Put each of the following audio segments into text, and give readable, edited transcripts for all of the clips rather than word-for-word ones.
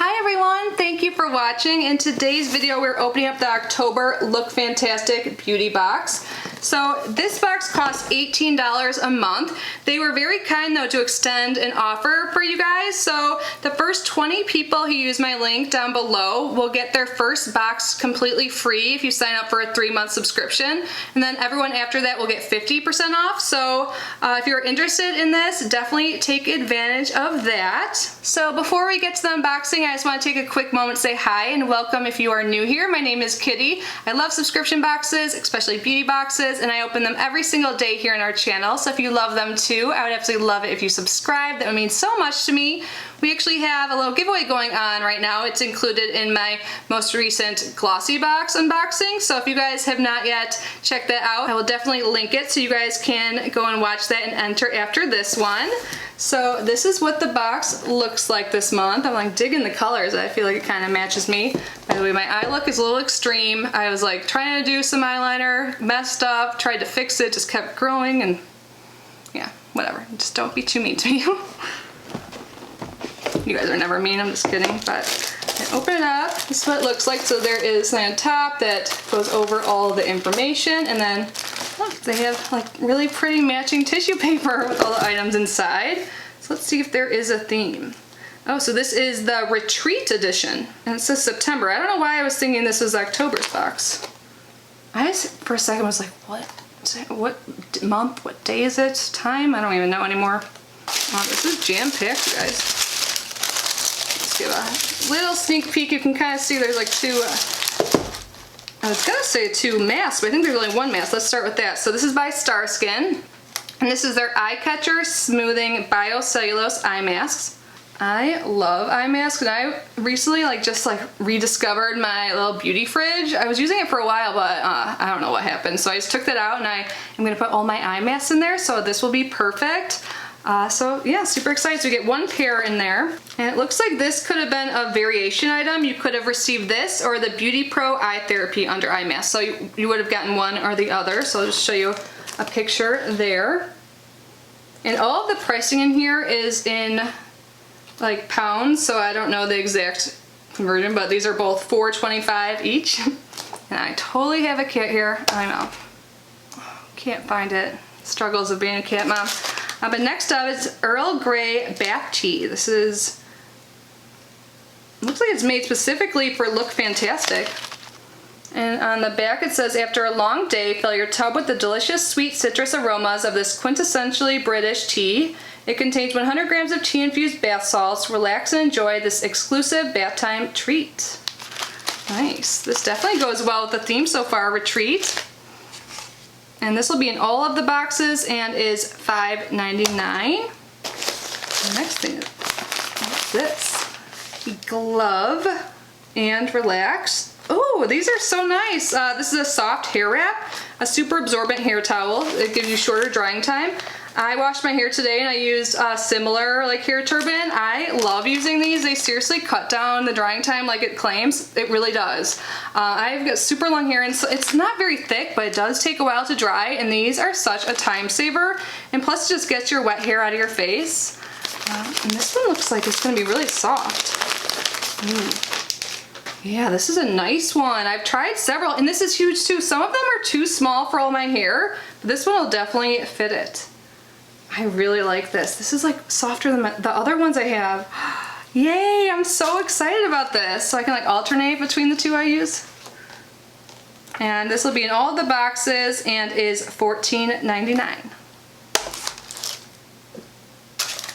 Hi everyone, thank you for watching. In today's video we're opening up the October Look Fantastic beauty box. So this box costs $18 a month. They were very kind though to extend an offer for you guys. So the first 20 people who use my link down below will get their first box completely free if you sign up for a 3-month subscription. And then everyone after that will get 50% off. So if you're interested in this, definitely take advantage of that. So before we get to the unboxing, I just want to take a quick moment to say hi and welcome if you are new here. My name is Kitty. I love subscription boxes, especially beauty boxes, and I open them every single day here on our channel. So if you love them too, I would absolutely love it if you subscribe. That would mean so much to me. We actually have a little giveaway going on right now. It's included in my most recent glossy box unboxing. So if you guys have not yet checked that out, I will definitely link it so you guys can go and watch that and enter after this one. So this is what the box looks like this month. I'm like digging the colors. I feel like it kind of matches me. By the way, my eye look is a little extreme. I was like trying to do some eyeliner, messed up, tried to fix it, just kept growing, and yeah, whatever. Just don't be too mean to me. You guys are never mean, I'm just kidding. But I open it up, this is what it looks like. So there is something on top that goes over all the information, and then look, they have like really pretty matching tissue paper with all the items inside. So let's see if there is a theme. Oh, so this is the Retreat edition, and it says September. I don't know why I was thinking this was October's box. I just, for a second, was like, what month, what day is it, time? I don't even know anymore. Oh, this is jam-packed, you guys. Let's give a little sneak peek. You can kind of see there's like two, I was gonna say 2 masks, but I think there's only 1 mask. Let's start with that. So this is by Starskin, and this is their Eye Catcher Smoothing Biocellulose Eye Masks. I love eye masks, and I recently just rediscovered my little beauty fridge. I was using it for a while, but I don't know what happened. So I just took that out, and I am gonna put all my eye masks in there, so this will be perfect. So yeah, super excited. So we get 1 pair in there, and it looks like this could have been a variation item. You could have received this or the Beauty Pro Eye Therapy Under Eye Mask. So you would have gotten one or the other. So I'll just show you a picture there. And all of the pricing in here is in like pounds, so I don't know the exact conversion, but these are both $4.25 each. And I totally have a cat here. I know. Can't find it. Struggles of being a cat mom. But next up is Earl Grey Bath Tea. This is, looks like it's made specifically for Look Fantastic. And on the back it says, after a long day, fill your tub with the delicious sweet citrus aromas of this quintessentially British tea. It contains 100 grams of tea-infused bath salts. Relax and enjoy this exclusive bath time treat. Nice. This definitely goes well with the theme so far, Retreat. And this will be in all of the boxes and is $5.99. The next thing, what's this? Glove and Relax. Oh, these are so nice. This is a soft hair wrap, a super absorbent hair towel. It gives you shorter drying time. I washed my hair today and I used a similar hair turban. I love using these. They seriously cut down the drying time like it claims. It really does. I've got super long hair, and so it's not very thick, but it does take a while to dry, and these are such a time saver. And plus it just gets your wet hair out of your face. And this one looks like it's gonna be really soft. Yeah, this is a nice one. I've tried several, and this is huge too. Some of them are too small for all my hair, but this one will definitely fit it. I really like this. This is like softer than the other ones I have. Yay, I'm so excited about this. So I can like alternate between the 2 I use. And this will be in all the boxes and is $14.99.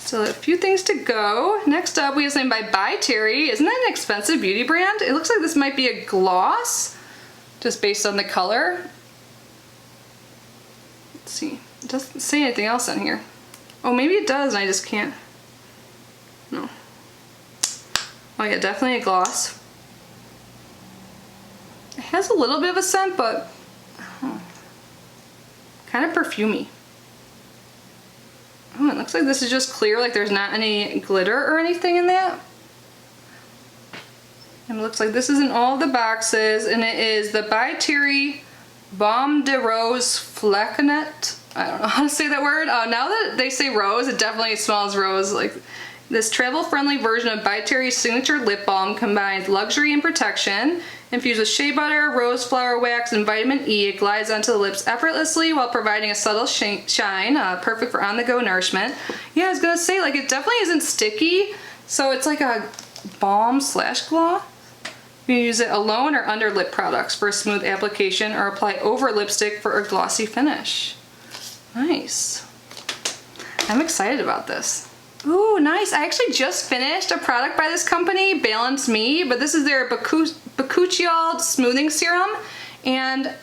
So a few things to go. Next up, we have something by Terry. Isn't that an expensive beauty brand? It looks like this might be a gloss, just based on the color. Let's see. It doesn't say anything else on here. Oh, maybe it does and I just can't. No. Oh yeah, definitely a gloss. It has a little bit of a scent, but kind of perfumey. Oh, it looks like this is just clear, like there's not any glitter or anything in that. And it looks like this is in all the boxes, and it is the By Terry Baume de Rose Flaconnette. I don't know how to say that word. Now that they say rose, it definitely smells rose. Like This travel-friendly version of By Terry's signature lip balm combines luxury and protection. Infused with shea butter, rose flower wax, and vitamin E, it glides onto the lips effortlessly while providing a subtle shine, perfect for on-the-go nourishment. Yeah, I was gonna say, like, it definitely isn't sticky, so it's like a balm slash gloss. You can use it alone or under lip products for a smooth application, or apply over lipstick for a glossy finish. Nice. I'm excited about this. Ooh, nice. I actually just finished a product by this company, Balance Me, but this is their Bakuchiol smoothing serum. And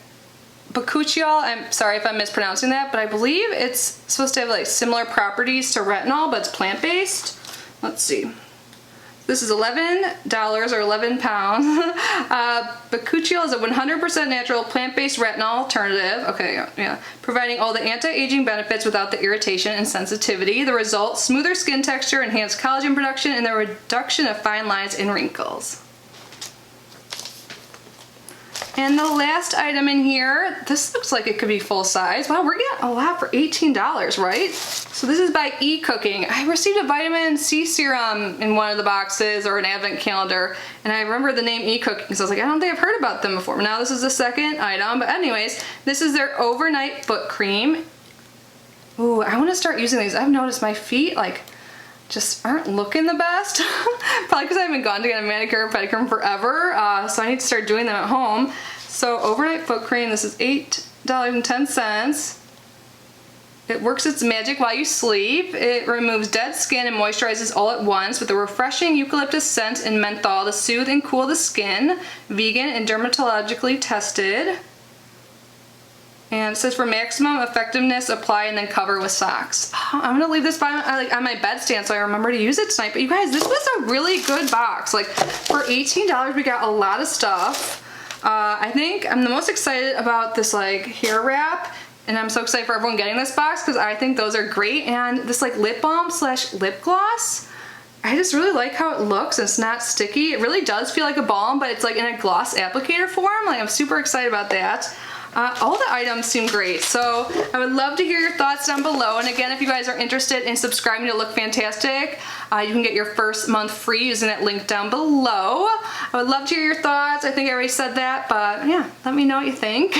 Bakuchiol, I'm sorry if I'm mispronouncing that, but I believe it's supposed to have like similar properties to retinol, but it's plant-based. Let's see. This is $11 or 11 pounds. Bakuchiol is a 100% natural plant-based retinol alternative. Okay, yeah. Providing all the anti-aging benefits without the irritation and sensitivity. The result, smoother skin texture, enhanced collagen production, and the reduction of fine lines and wrinkles. And the last item in here, this looks like it could be full size. Wow, we're getting a lot for $18, right? So this is by E-Cooking. I received a vitamin C serum in one of the boxes, or an advent calendar, and I remember the name E-Cooking, so I was like, I don't think I've heard about them before. Now this is the second item, but anyways, this is their overnight foot cream. Ooh, I wanna start using these. I've noticed my feet, like, just aren't looking the best. Probably because I haven't gone to get a manicure and pedicure in forever, so I need to start doing them at home. So overnight foot cream, this is $8.10. It works its magic while you sleep. It removes dead skin and moisturizes all at once with a refreshing eucalyptus scent and menthol to soothe and cool the skin. Vegan and dermatologically tested. And it says for maximum effectiveness, apply and then cover with socks. Oh, I'm gonna leave this by on my bedstand so I remember to use it tonight. But you guys, this was a really good box. Like for $18, we got a lot of stuff. I think I'm the most excited about this like hair wrap, and I'm so excited for everyone getting this box because I think those are great. And this like lip balm slash lip gloss, I just really like how it looks. It's not sticky. It really does feel like a balm, but it's like in a gloss applicator form. Like I'm super excited about that. All the items seem great, so I would love to hear your thoughts down below. And again, if you guys are interested in subscribing to Look Fantastic, you can get your first month free using that link down below. I would love to hear your thoughts. I think I already said that, but yeah, let me know what you think.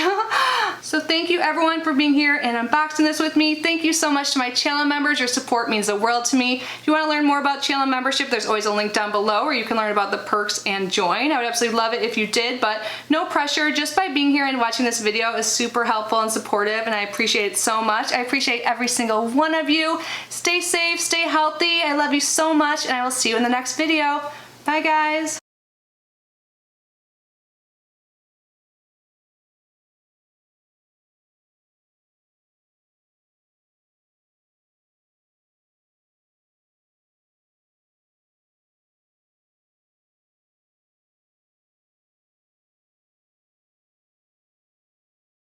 So thank you everyone for being here and unboxing this with me. Thank you so much to my channel members. Your support means the world to me. If you want to learn more about channel membership, there's always a link down below where you can learn about the perks and join. I would absolutely love it if you did, but no pressure. Just by being here and watching this video is super helpful and supportive, and I appreciate it so much. I appreciate every single one of you. Stay safe, stay healthy. I love you so much, and I will see you in the next video. Bye guys.